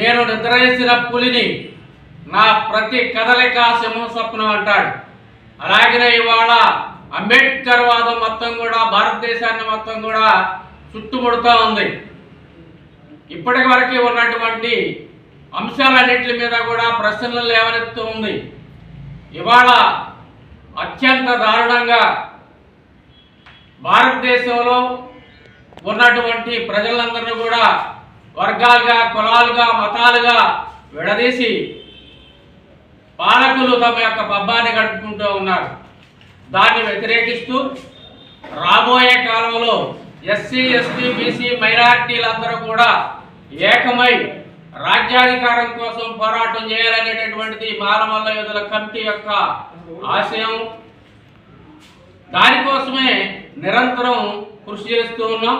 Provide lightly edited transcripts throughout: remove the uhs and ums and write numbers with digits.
నేను నిద్రవేసిన పులిని, నా ప్రతి కదలిక సింహస్వప్నం అంటాడు. అలాగనే ఇవాళ అంబేద్కర్ వాదం మొత్తం కూడా భారతదేశాన్ని మొత్తం కూడా చుట్టుముడుతూ ఉంది. ఇప్పటి వరకు ఉన్నటువంటి అంశాలన్నింటి మీద కూడా ప్రశ్నలు లేవనెత్తూ ఉంది. ఇవాళ అత్యంత దారుణంగా భారతదేశంలో ఉన్నటువంటి ప్రజలందరినీ కూడా వర్గాలుగా, కులాలుగా, మతాలుగా విడదీసి పాలకులు తమ యొక్క పబ్బాన్ని గడుపుకుంటూ ఉన్నారు. దాన్ని వ్యతిరేకిస్తూ రాబోయే కాలంలో ఎస్సీ, ఎస్టీ, బీసీ మైనారిటీలందరూ కూడా ఏకమై రాజ్యాధికారం కోసం పోరాటం చేయాలనేటటువంటిది మాలమల్ల యోధుల కమిటీ యొక్క ఆశయం. దానికోసమే నిరంతరం కృషి చేస్తూ ఉన్నాం.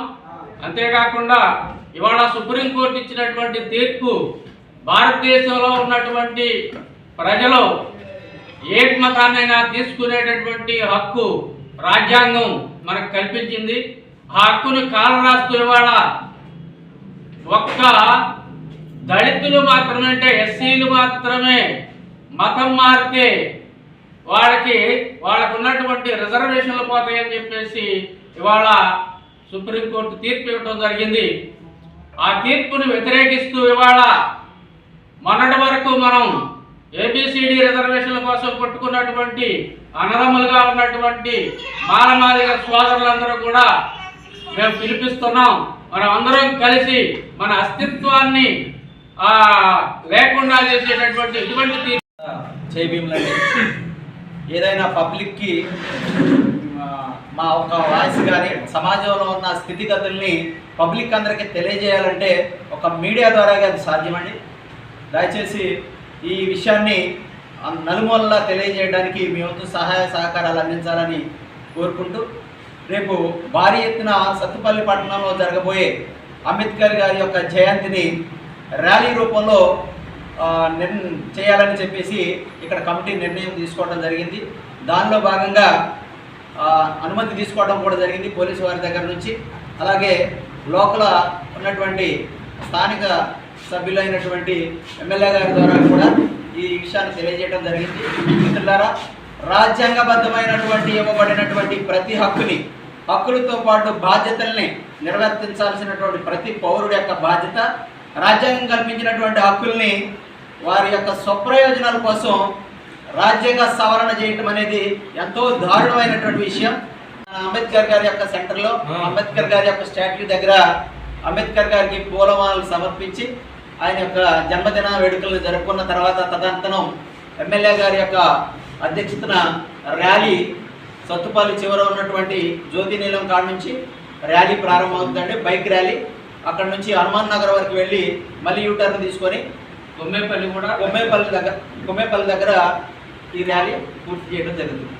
అంతేకాకుండా ఇవాళ సుప్రీంకోర్టు ఇచ్చినటువంటి తీర్పు భారతదేశంలో ఉన్నటువంటి ప్రజలు ఏ మతాన్నైనా తీసుకునేటటువంటి హక్కు రాజ్యాంగం మనకు కల్పించింది. ఆ హక్కుని కాలరాస్తూ ఇవాళ ఒక్క దళితులు మాత్రమే, అంటే ఎస్సీలు మాత్రమే మతం మారితే వాళ్ళకు ఉన్నటువంటి రిజర్వేషన్లు పోతాయని చెప్పేసి ఇవాళ సుప్రీంకోర్టు తీర్పు ఇవ్వడం జరిగింది. ఆ తీర్పును వ్యతిరేకిస్తూ ఇవాళ మొన్నటి వరకు మనం ఏబిసిడి రిజర్వేషన్ల కోసం కొట్టుకున్నటువంటి అన్నదమ్ములుగా ఉన్నటువంటి మాలమాదిగ సోదరులందరూ కూడా మేము పిలిపిస్తున్నాం. మనం అందరం కలిసి మన అస్తిత్వాన్ని లేకుండా చేసేటటువంటి ఇటువంటి చేయబీములండి. ఏదైనా పబ్లిక్కి మా ఒక వాయిస్ కానీ సమాజంలో ఉన్న స్థితిగతుల్ని పబ్లిక్ అందరికీ తెలియజేయాలంటే ఒక మీడియా ద్వారా అది సాధ్యమండి. దయచేసి ఈ విషయాన్ని నలుమూలలా తెలియజేయడానికి మీ వంతు సహాయ సహకారాలు అందించాలని కోరుకుంటూ, రేపు భారీ ఎత్తున సత్తుపల్లి పట్టణంలో జరగబోయే అంబేద్కర్ గారి యొక్క జయంతిని ర్యాలీ రూపంలో చేయాలని చెప్పేసి ఇక్కడ కమిటీ నిర్ణయం తీసుకోవడం జరిగింది. దానిలో భాగంగా అనుమతి తీసుకోవడం కూడా జరిగింది పోలీసు వారి దగ్గర నుంచి. అలాగే లోకల్ ఉన్నటువంటి స్థానిక సభ్యులైనటువంటి ఎమ్మెల్యే గారి ద్వారా కూడా ఈ విషయాన్ని తెలియజేయడం జరిగింది. మిత్రులారా, రాజ్యాంగబద్ధమైనటువంటి ఇవ్వబడినటువంటి ప్రతి హక్కులతో పాటు బాధ్యతల్ని నిర్వర్తించాల్సినటువంటి ప్రతి పౌరుడి యొక్క బాధ్యత, రాజ్యాంగం కల్పించినటువంటి హక్కుల్ని వారి యొక్క స్వప్రయోజనాల కోసం రాజ్యాంగ సవరణ చేయటం అనేది ఎంతో దారుణమైనటువంటి విషయం. అంబేద్కర్ గారి యొక్క సెంటర్లో అంబేద్కర్ గారి యొక్క స్టాట్యూ దగ్గర అంబేద్కర్ గారికి పూలమాలలు సమర్పించి ఆయన యొక్క జన్మదిన వేడుకలను జరుపుకున్న తర్వాత తదనంతరం ఎమ్మెల్యే గారి యొక్క అధ్యక్షతన ర్యాలీ సత్తుపల్లి చివర ఉన్నటువంటి జ్యోతి నీలం కాడ నుంచి ర్యాలీ ప్రారంభమవుతుందండి. బైక్ ర్యాలీ అక్కడ నుంచి హనుమాన్ నగర్ వరకు వెళ్ళి మళ్ళీ యూటర్న్ తీసుకొని కొమ్మేపల్లి దగ్గర ఈ ర్యాలీ పూర్తి చేయడం జరుగుతుంది.